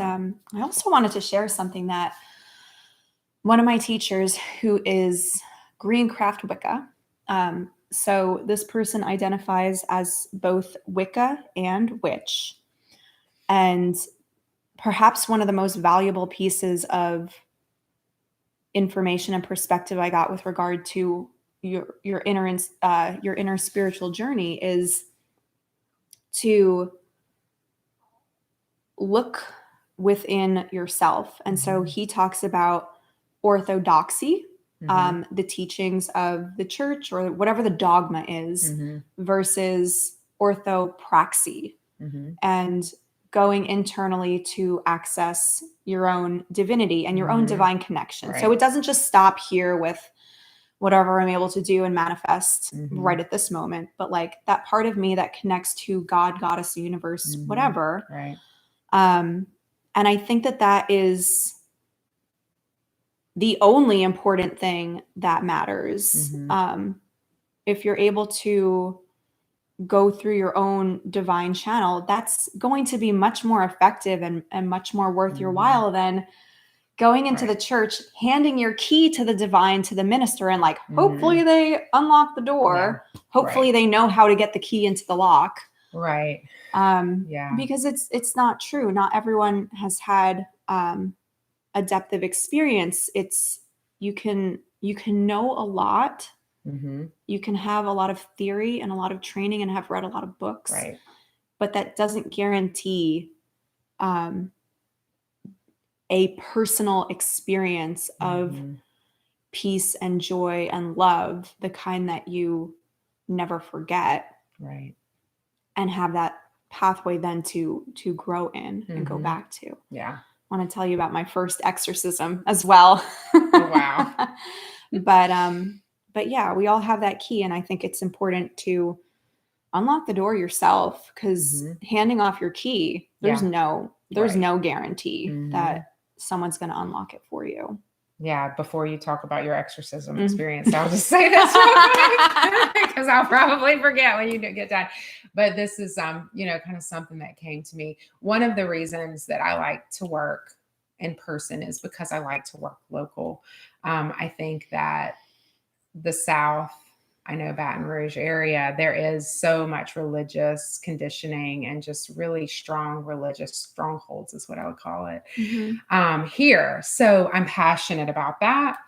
And I also wanted to share something that one of my teachers, who is Green Craft Wicca, so this person identifies as both Wicca and witch. And perhaps one of the most valuable pieces of information and perspective I got with regard to your inner spiritual journey is to look within yourself. And so he talks about orthodoxy, the teachings of the church or whatever the dogma is, versus orthopraxy, and going internally to access your own divinity and your own divine connection. Right. So it doesn't just stop here with whatever I'm able to do and manifest right at this moment, but like that part of me that connects to God, goddess, universe, whatever. Right. And I think that that is the only important thing that matters. If you're able to go through your own divine channel, that's going to be much more effective and much more worth your while than going into the church, handing your key to the divine, to the minister, and like, hopefully they unlock the door. Yeah. Hopefully they know how to get the key into the lock. Right. Because it's not true. Not everyone has had a depth of experience. It's you can know a lot. You can have a lot of theory and a lot of training and have read a lot of books, right? But that doesn't guarantee a personal experience of peace and joy and love, the kind that you never forget, right? And have that pathway then to grow in and go back to. Yeah. I want to tell you about my first exorcism as well. Oh, wow. But yeah, we all have that key. And I think it's important to unlock the door yourself, because handing off your key, there's no guarantee that someone's going to unlock it for you. Yeah. Before you talk about your exorcism experience, I'll just say this because I'll probably forget when you get done. But this is, kind of something that came to me. One of the reasons that I like to work in person is because I like to work local. I think that the South, I know Baton Rouge area, there is so much religious conditioning and just really strong religious strongholds is what I would call it here. So I'm passionate about that.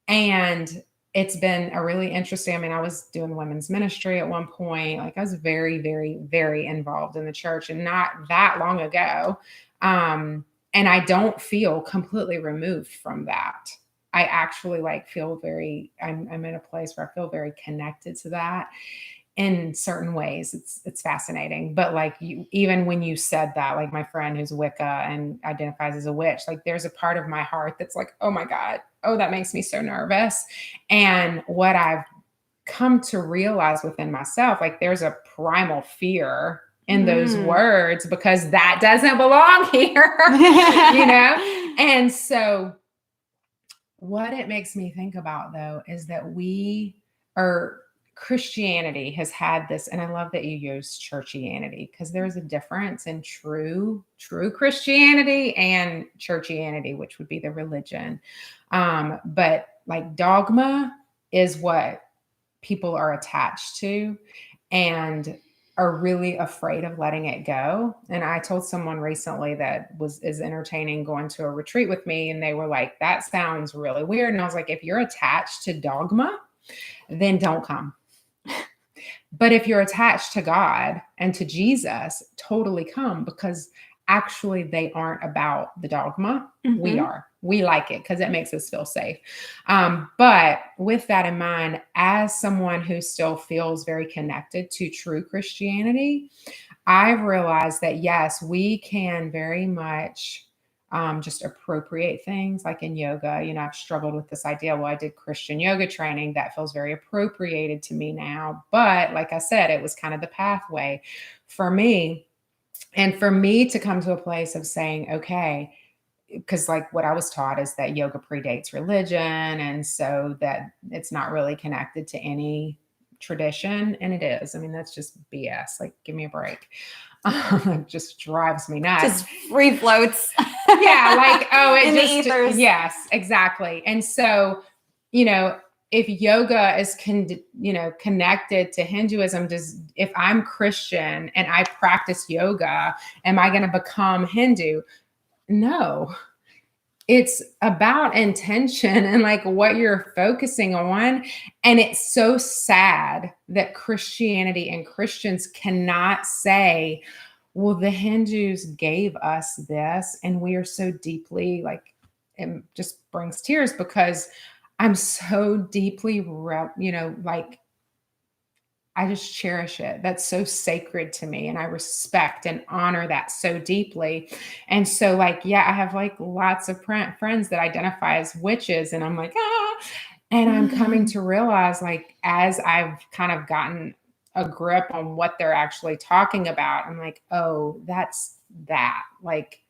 And it's been a really interesting, I was doing women's ministry at one point. Like I was very, very, very involved in the church and not that long ago. And I don't feel completely removed from that. I actually feel I'm in a place where I feel very connected to that in certain ways. It's fascinating. But even when you said that, like my friend who's Wicca and identifies as a witch, there's a part of my heart that's like, oh my God, that makes me so nervous. And what I've come to realize within myself, there's a primal fear in those words because that doesn't belong here, And so what it makes me think about, though, is that Christianity has had this, and I love that you use churchianity, because there's a difference in true Christianity and churchianity, which would be the religion. But dogma is what people are attached to and are really afraid of letting it go. And I told someone recently that is entertaining going to a retreat with me, and they were like, that sounds really weird. And I was like, if you're attached to dogma, then don't come. But if you're attached to God and to Jesus, totally come, because actually they aren't about the dogma. We are. We like it because it makes us feel safe. But with that in mind, as someone who still feels very connected to true Christianity, I've realized that, yes, we can very much just appropriate things like in yoga. I've struggled with this idea. Well, I did Christian yoga training. That feels very appropriated to me now. But like I said, it was kind of the pathway for me. And for me to come to a place of saying, okay, because what I was taught is that yoga predates religion. And so that it's not really connected to any tradition. And it is. That's just BS. Give me a break. It just drives me nuts. Just free floats. Yeah, like, oh, it In just, the ethers. yes, exactly. And so, if yoga is, connected to Hinduism, if I'm Christian and I practice yoga, am I going to become Hindu? No. It's about intention and like what you're focusing on. And it's so sad that Christianity and Christians cannot say, well, the Hindus gave us this, and we are so deeply, like, it just brings tears because I'm so deeply, like, I just cherish it. That's so sacred to me. And I respect and honor that so deeply. And so, like, yeah, I have like lots of friends that identify as witches. And I'm like, and I'm coming to realize, like, as I've kind of gotten a grip on what they're actually talking about, I'm like, oh, that's that. Like,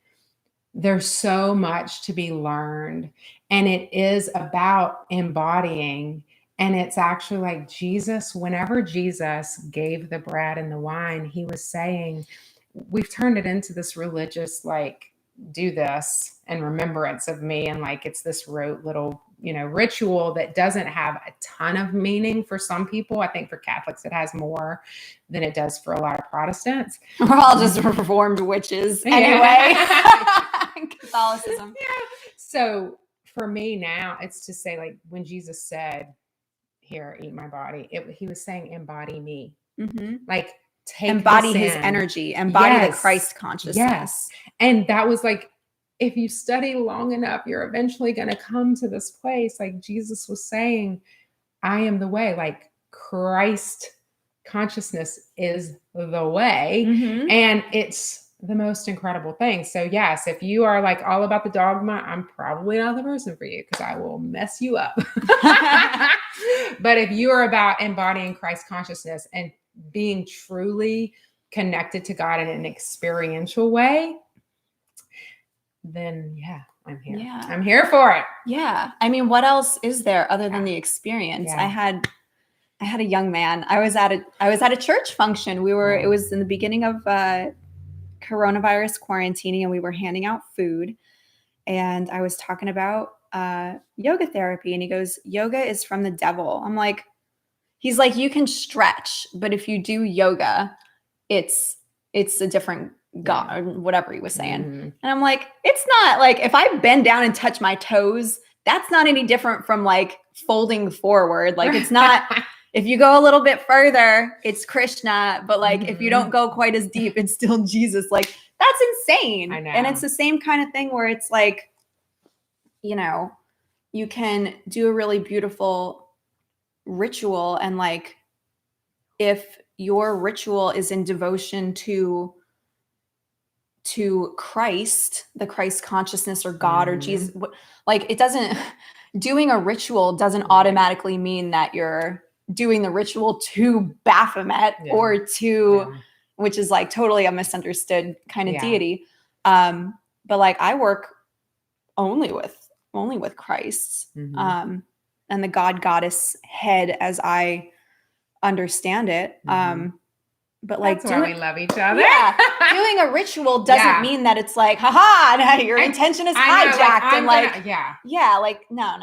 there's so much to be learned. And it is about embodying. And it's actually like Jesus, whenever Jesus gave the bread and the wine, he was saying, we've turned it into this religious, like, do this in remembrance of me. And like, it's this rote little, ritual that doesn't have a ton of meaning for some people. I think for Catholics, it has more than it does for a lot of Protestants. We're all just reformed witches anyway. Catholicism. Yeah. So for me now, it's to say, like, when Jesus said, here, eat my body, he was saying, embody me. Mm-hmm. Like, embody his energy, embody the Christ consciousness. Yes. And that was like, if you study long enough, you're eventually going to come to this place. Like Jesus was saying, I am the way. Like, Christ consciousness is the way. Mm-hmm. And it's the most incredible thing. So yes, if you are like all about the dogma, I'm probably not the person for you, because I will mess you up. But if you are about embodying Christ consciousness and being truly connected to God in an experiential way, then yeah, I'm here. Yeah. I'm here for it. Yeah. I mean, what else is there other than the experience? Yeah. I had a young man. I was at a church function. It was in the beginning of coronavirus quarantining, and we were handing out food. And I was talking about yoga therapy, and he goes, yoga is from the devil. I'm like, he's like, you can stretch, but if you do yoga, it's a different God, or whatever he was saying. Mm-hmm. And I'm like, it's not like, if I bend down and touch my toes, that's not any different from like folding forward. Like, it's not, if you go a little bit further, it's Krishna, but like, if you don't go quite as deep, it's still Jesus. Like, that's insane. I know. And it's the same kind of thing where it's like, you can do a really beautiful ritual, and like, if your ritual is in devotion to Christ, the Christ consciousness, or God, or Jesus, like, it doesn't, doing a ritual doesn't automatically mean that you're doing the ritual to Baphomet or to, which is like totally a misunderstood kind of deity. But like, I work only with Christ, and the God goddess head as I understand it. But like, that's why we love each other. Yeah, doing a ritual doesn't mean that it's like, haha, your intention is hijacked, and like, like, no.